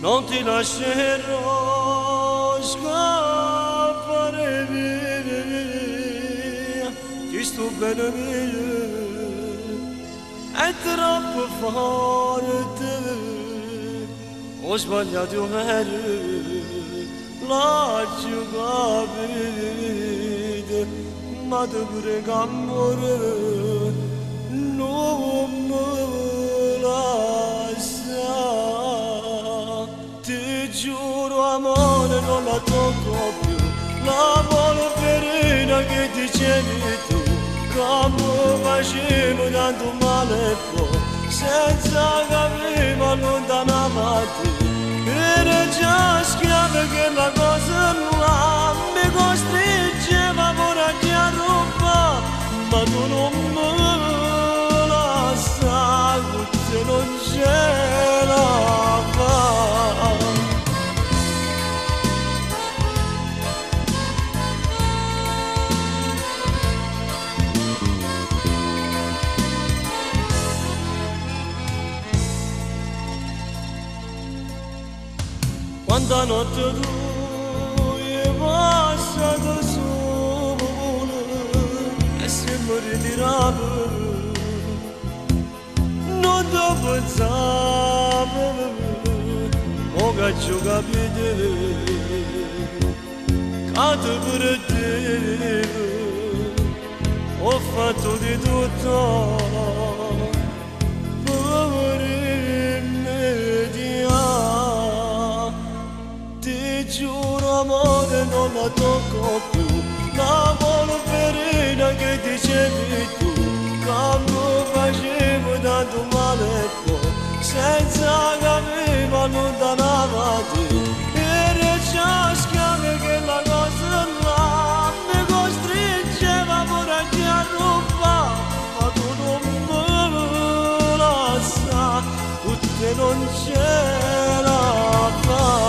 non ti lascerò scappare via, ti sto bene mia, è troppo forte, ho sbagliato ieri, l'ho capito, ma ti prego amore, non me lascia. Ti giuro amore non la tocco più, la polverina che dicevi tu, come facevo tanto male poi, senza capire ma allontanavati, era già schiava che la cosa là mi costringeva pure a rubare, ma tu non me la sai, se non ce la fai. Quanta notte tu è passata sola e se mi ritiravo non ti pensavo, ho che ci capite che ti perdevo, ho fatto di tutto per rimediare. Ti giuro amore non la tocco più, la polverina che dicevi tu, come facevo tanto male poi, senza capire ma allontanavati, era già schiave che la cosa là mi costringeva pure a rubare, ma tu non me la sai, te non ce la fai.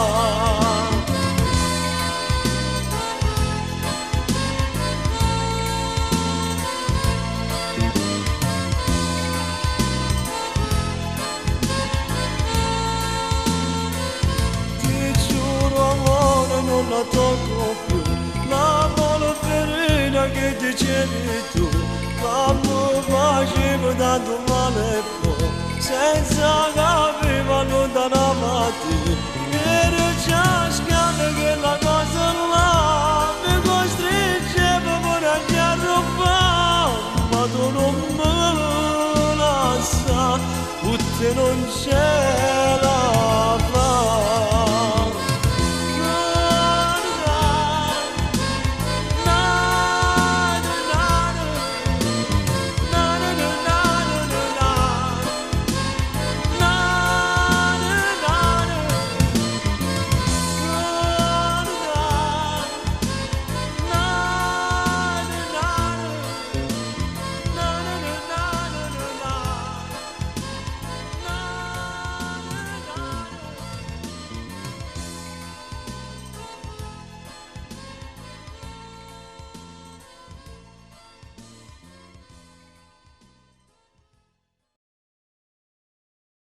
Non la tocco più, la polverina che dicevi tu, come facevo tanto male poi, senza capire ma allontanavati, era già schiava che la cosa là mi costringeva pure a rubare, ma tu non me la sai, te non c'è.